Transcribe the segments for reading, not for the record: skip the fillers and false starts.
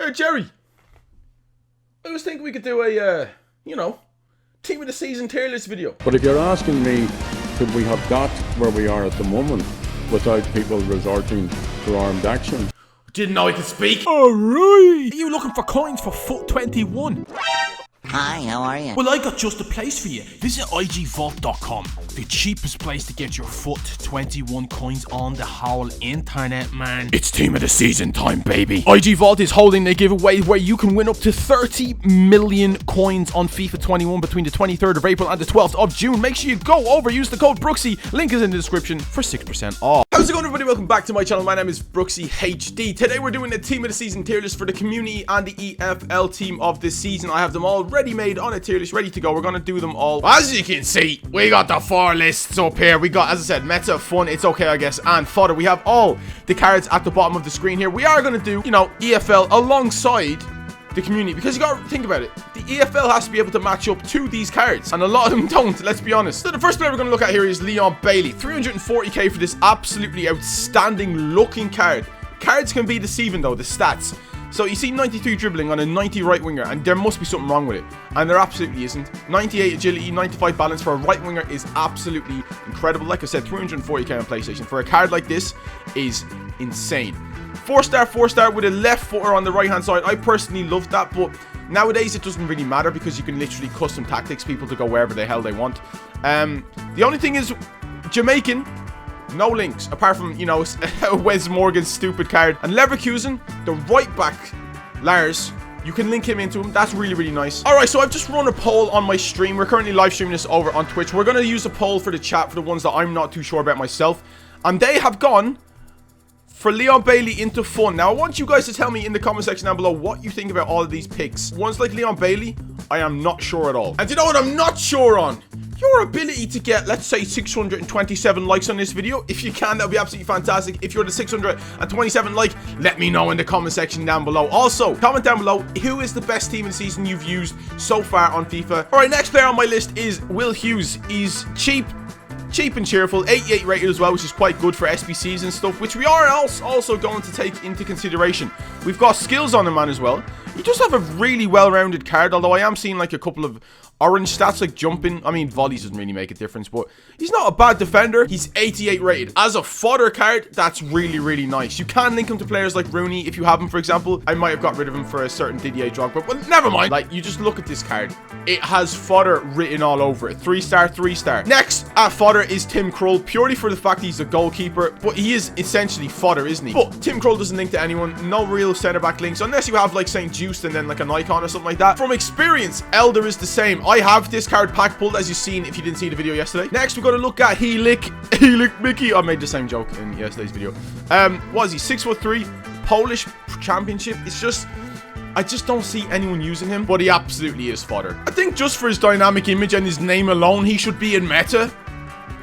there, Jerry. I was thinking we could do a, team of the season tier list video. But if you're asking me, could we have got where we are at the moment without people resorting to armed action? Didn't know I could speak. Alright! Are you looking for coins for foot 21? Hi, how are you? Well, I got just the place for you. Visit IGVault.com, the cheapest place to get your foot 21 coins on the whole internet, man. It's team of the season time, baby. IGVault is holding a giveaway where you can win up to 30 million coins on FIFA 21 between the 23rd of April and the 12th of June. Make sure you go over, use the code Brooksy. Link is in the description for 6% off. How's it going, everybody? Welcome back to my channel. My name is Brooksy HD. Today we're doing a team of the season tier list for the community and the EFL team of the season. I have them all ready made on a tier list, ready to go. We're going to do them all. As you can see, we got the 4 lists up here. We got, as I said, meta, fun, it's okay, I guess, and fodder. We have all the cards at the bottom of the screen here. We are going to do, EFL alongside the community, because you got to think about it. The EFL has to be able to match up to these cards, and a lot of them don't, let's be honest. So the first player we're going to look at here is Leon Bailey. 340k for this absolutely outstanding looking card. Cards can be deceiving though, the stats. So you see 93 dribbling on a 90 right winger, and there must be something wrong with it, and there absolutely isn't. 98 agility, 95 balance for a right winger is absolutely incredible. Like I said, 340k on PlayStation for a card like this is insane. 4-star with a left footer on the right hand side. I personally love that, but nowadays it doesn't really matter because you can literally custom tactics people to go wherever the hell they want. The only thing is, Jamaican, no links, apart from, Wes Morgan's stupid card. And Leverkusen, the right back, Lars, you can link him into him. That's really, really nice. Alright, so I've just run a poll on my stream. We're currently live streaming this over on Twitch. We're going to use a poll for the chat for the ones that I'm not too sure about myself. And they have gone for Leon Bailey into fun. Now, I want you guys to tell me in the comment section down below what you think about all of these picks. Ones like Leon Bailey, I am not sure at all. And you know what I'm not sure on? Your ability to get, let's say, 627 likes on this video. If you can, that would be absolutely fantastic. If you're the 627 like, let me know in the comment section down below. Also, comment down below, who is the best team in the season you've used so far on FIFA? Alright, next player on my list is Will Hughes. He's cheap and cheerful, 88 rated as well, which is quite good for SBCs and stuff, which we are also going to take into consideration. We've got skills on the man as well. He does have a really well-rounded card, although I am seeing like a couple of orange stats like jumping. I mean, volleys doesn't really make a difference, but he's not a bad defender. He's 88 rated. As a fodder card, that's really, really nice. You can link him to players like Rooney if you have him, for example. I might have got rid of him for a certain Didier Drogba, but never mind. Like, you just look at this card. It has fodder written all over it. 3-star, 3-star. Next at fodder is Tim Crowe, purely for the fact he's a goalkeeper, but he is essentially fodder, isn't he? But Tim Crowe doesn't link to anyone. No real centre-back links, unless you have like St. Juiced and then like an icon or something like that. From experience, Elder is the same. I have this card pack pulled, as you've seen if you didn't see the video yesterday. Next, we're going to look at Helik Mickey. I made the same joke in yesterday's video. What is he? 6'3", Polish championship. It's just, I just don't see anyone using him, but he absolutely is fodder. I think just for his dynamic image and his name alone, he should be in meta.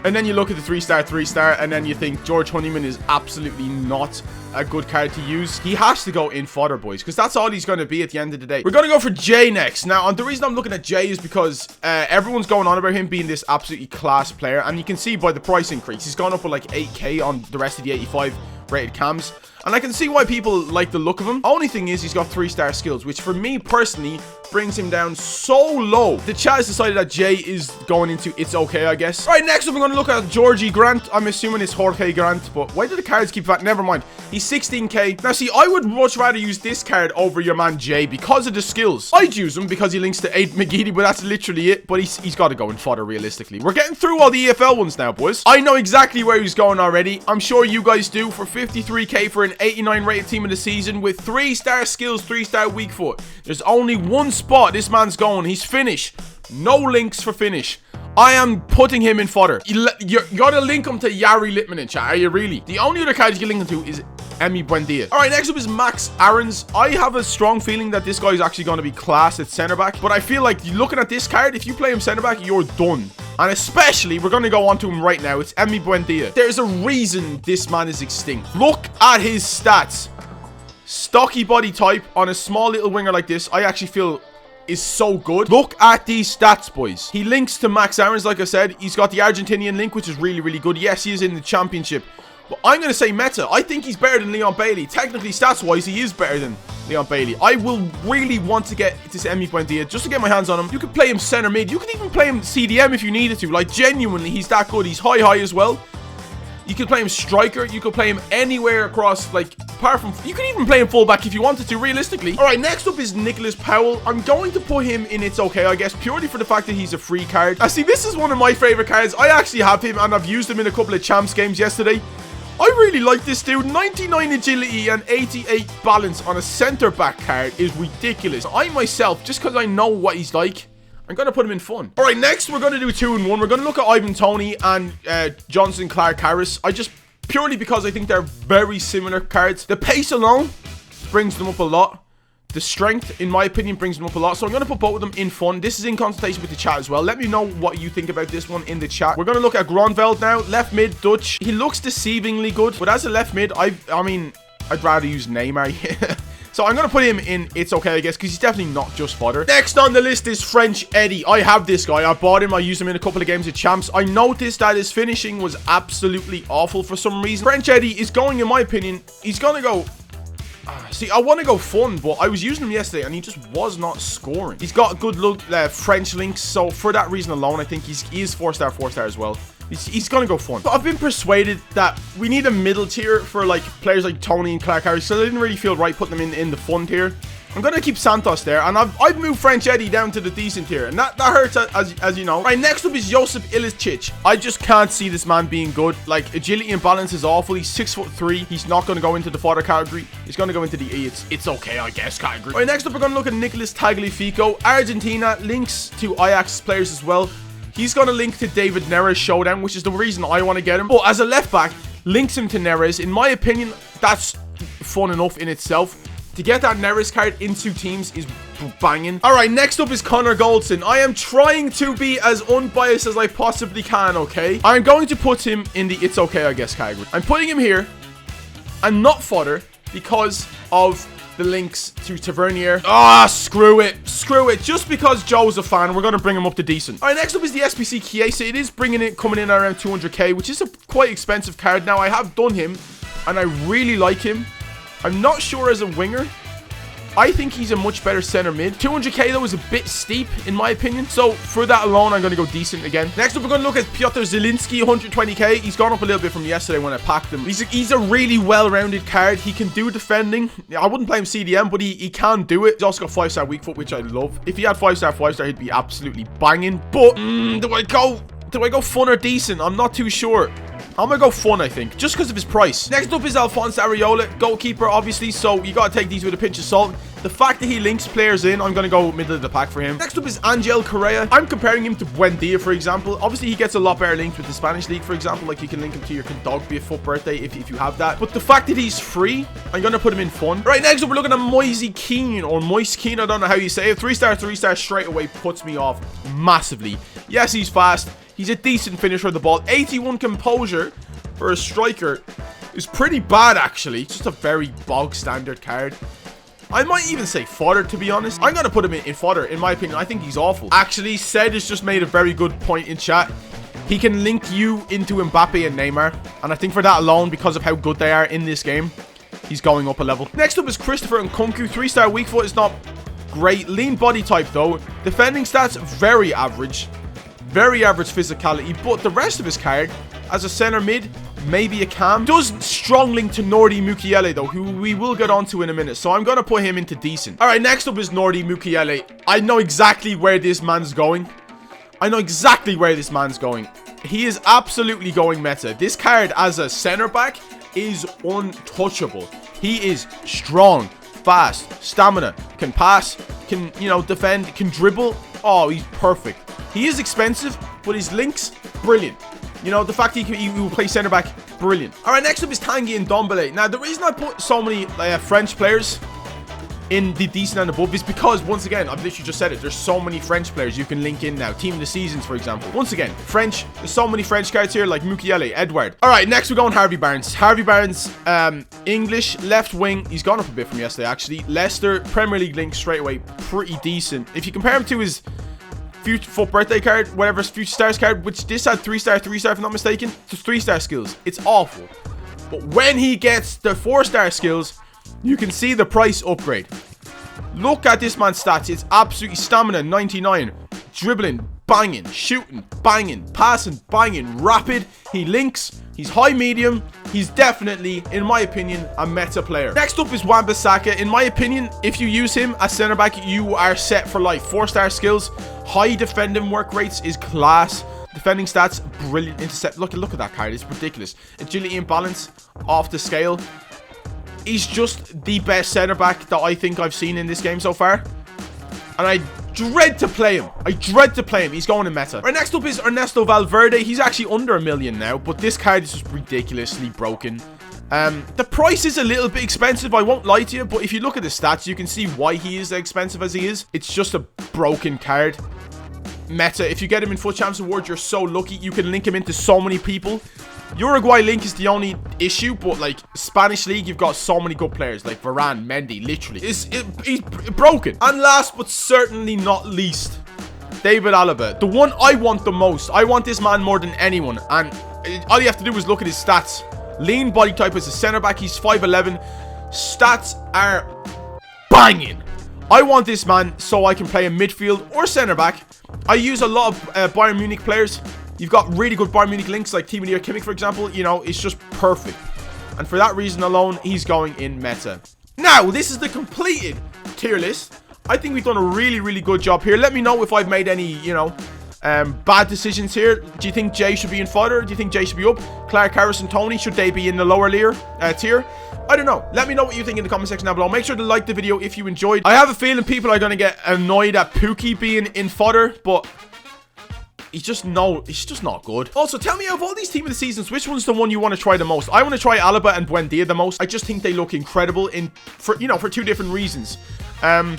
And then you look at the 3-star, and then you think George Honeyman is absolutely not a good card to use. He has to go in fodder, boys, because that's all he's going to be at the end of the day. We're going to go for Jay next. Now, and the reason I'm looking at Jay is because everyone's going on about him being this absolutely class player, and you can see by the price increase, he's gone up with like 8k on the rest of the 85 rated cams. And I can see why people like the look of him. Only thing is, he's got 3-star skills, which for me personally brings him down so low. The chat has decided that Jay is going into it's okay, I guess. All right, next up, we're going to look at Georgie Grant. I'm assuming it's Jorge Grant, but why do the cards keep that? Never mind. He's 16k. Now, see, I would much rather use this card over your man Jay because of the skills. I'd use him because he links to 8 McGeady, but that's literally it. But he's got to go in fodder realistically. We're getting through all the EFL ones now, boys. I know exactly where he's going already. I'm sure you guys do. For 53k for an 89 rated team of the season with 3-star skills, 3-star weak foot. There's only one spot this man's going. He's finish. No links for finish. I am putting him in fodder. You gotta link him to Yari Littman in chat. Are you really? The only other card you can link him to is Emi Buendia. Alright, next up is Max Aarons. I have a strong feeling that this guy is actually going to be class at centre back, but I feel like looking at this card, if you play him centre back, you're done. And especially, we're going to go on to him right now. It's Emi Buendia. There's a reason this man is extinct. Look at his stats. Stocky body type on a small little winger like this, I actually feel is so good. Look at these stats, boys. He links to Max Aarons, like I said. He's got the Argentinian link, which is really, really good. Yes, he is in the championship. But I'm going to say meta. I think he's better than Leon Bailey. Technically, stats-wise, he is better than Leon Bailey. I will really want to get this Emi Buendia just to get my hands on him. You could play him center mid. You could even play him CDM if you needed to. Like, genuinely, he's that good. He's high as well. You could play him striker. You could play him anywhere across, like, apart from... You could even play him fullback if you wanted to, realistically. All right, next up is Nicholas Powell. I'm going to put him in It's Okay, I guess, purely for the fact that he's a free card. I see, this is one of my favorite cards. I actually have him, and I've used him in a couple of champs games yesterday. I really like this dude. 99 agility and 88 balance on a centre-back card is ridiculous. I myself, just because I know what he's like, I'm going to put him in fun. All right, next we're going to do 2-in-1. We're going to look at Ivan Toney and Johnson Clark Harris. Purely because I think they're very similar cards. The pace alone brings them up a lot. The strength, in my opinion, brings them up a lot. So I'm going to put both of them in fun. This is in consultation with the chat as well. Let me know what you think about this one in the chat. We're going to look at Gronveld now. Left mid, Dutch. He looks deceivingly good. But as a left mid, I mean, I'd rather use Neymar. So I'm going to put him in It's Okay, I guess, because he's definitely not just fodder. Next on the list is French Eddie. I have this guy. I bought him. I used him in a couple of games of champs. I noticed that his finishing was absolutely awful for some reason. French Eddie is going, in my opinion, he's going to go... See, I want to go fun, but I was using him yesterday, and he just was not scoring. He's got good look, French links, so for that reason alone, I think he is 4-star as well. He's going to go fun. But I've been persuaded that we need a middle tier for, like, players like Tony and Clark Harris, so I didn't really feel right putting them in the fun tier. I'm going to keep Santos there, and I've moved French Eddie down to the decent tier, and that hurts, as you know. Right, next up is Josip Ilicic. I just can't see this man being good. Like, agility and balance is awful. He's 6'3". He's not going to go into the fodder category. He's going to go into the It's Okay, I guess, category. Right, next up, we're going to look at Nicholas Taglifico. Argentina links to Ajax players as well. He's going to link to David Neres Showdown, which is the reason I want to get him. But as a left back, links him to Neres. In my opinion, that's fun enough in itself. To get that Neres card into teams is banging. All right, next up is Conor Goldson. I am trying to be as unbiased as I possibly can, okay? I'm going to put him in the It's Okay, I guess category. I'm putting him here and not fodder because of the links to Tavernier. Screw it. Just because Joe's a fan, we're going to bring him up to decent. All right, next up is the Spc Kia. So it is coming in around 200k, which is a quite expensive card. Now, I have done him, and I really like him. I'm not sure as a winger. I think he's a much better center mid. 200k though is a bit steep in my opinion. So for that alone, I'm going to go decent again. Next up, we're going to look at Piotro Zielinski, 120k. He's gone up a little bit from yesterday when I packed him. He's a really well-rounded card. He can do defending. I wouldn't play him CDM, but he can do it. He's also got 5-star weak foot, which I love. If he had 5-star, he'd be absolutely banging. But do I go fun or decent? I'm not too sure. I'm going to go fun, I think, just because of his price. Next up is Alfonso Areola, goalkeeper, obviously, so you got to take these with a pinch of salt. The fact that he links players in, I'm going to go middle of the pack for him. Next up is Angel Correa. I'm comparing him to Buendia, for example. Obviously, he gets a lot better linked with the Spanish League, for example. Like, you can link him to your Condogby foot birthday if you have that. But the fact that he's free, I'm going to put him in fun. Right, next up, we're looking at Moisie Keane, or Moisie Keane, I don't know how you say it. 3-star straight away puts me off massively. Yes, he's fast. He's a decent finisher of the ball. 81 composure for a striker is pretty bad, actually. It's just a very bog standard card. I might even say fodder, to be honest. I'm going to put him in fodder, in my opinion. I think he's awful. Actually, Sed has just made a very good point in chat. He can link you into Mbappe and Neymar. And I think for that alone, because of how good they are in this game, he's going up a level. Next up is Christopher Nkunku. 3-star weak foot is not great. Lean body type, though. Defending stats, very average. Very average physicality. But the rest of his card, as a center mid, maybe a cam. Does strong link to Nordi Mukiele, though, who we will get onto in a minute. So I'm going to put him into decent. All right, next up is Nordi Mukiele. I know exactly where this man's going. He is absolutely going meta. This card as a center back is untouchable. He is strong, fast, stamina, can pass, can, defend, can dribble. Oh, he's perfect. He is expensive, but his links, brilliant. The fact he will play center back, brilliant. All right, next up is Tanguy and Ndombele. Now, the reason I put so many French players in the decent and above is because, once again, I've literally just said it. There's so many French players you can link in now. Team of the Seasons, for example. Once again, French. There's so many French cards here, like Mukiele, Edouard. All right, next we're going Harvey Barnes. Harvey Barnes, English, left wing. He's gone up a bit from yesterday, actually. Leicester, Premier League link straight away. Pretty decent. If you compare him to his future foot birthday card, whatever, his future stars card, which this had 3-star, if I'm not mistaken, to 3-star skills. It's awful. But when he gets the 4-star skills, You can see the price upgrade. Look at this man's stats. It's absolutely stamina, 99. Dribbling, banging. Shooting, banging. Passing, banging. Rapid. He links. He's high medium. He's definitely, in my opinion, a meta player. Next up is Juan Basaka. In my opinion, if you use him as centre back, you are set for life. 4-star skills. High defending work rates is class. Defending stats, brilliant. Intercept. Look at that card. It's ridiculous. Agility and balance, off the scale. He's just the best centre back that I think I've seen in this game so far. And I dread to play him. I dread to play him. He's going in meta. Right, next up is Ernesto Valverde. He's actually under $1 million now, but this card is just ridiculously broken. The price is a little bit expensive, I won't lie to you, but if you look at the stats, you can see why he is as expensive as he is. It's just a broken card. Meta, if you get him in FUT Champs Award, you're so lucky. You can link him into so many people. Uruguay link is the only issue, but like Spanish league, you've got so many good players like Varane, Mendy, literally. He's broken. And last but certainly not least, David Alaba, the one I want the most. I want this man more than anyone, and all you have to do is look at his stats. Lean body type as a center back. He's 5'11". Stats are banging. I want this man so I can play in midfield or center back. I use a lot of Bayern Munich players. You've got really good Bayern Munich links like Team of the Year Kimmich, for example. You know, it's just perfect. And for that reason alone, he's going in meta. Now, this is the completed tier list. I think we've done a really, really good job here. Let me know if I've made any, you know, bad decisions here. Do you think Jay should be in fodder? Do you think Jay should be up? Clark, Harris, and Tony, should they be in the lower tier? I don't know. Let me know what you think in the comment section down below. Make sure to like the video if you enjoyed. I have a feeling people are going to get annoyed at Pookie being in fodder, but he's just not good. Also, tell me, out of all these team of the seasons, which one's the one you want to try the most? I want to try Alaba and Buendia the most. I just think they look incredible for two different reasons. And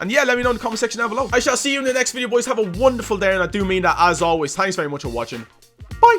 yeah, let me know in the comment section down below. I shall see you in the next video, boys. Have a wonderful day, and I do mean that as always. Thanks very much for watching. Bye.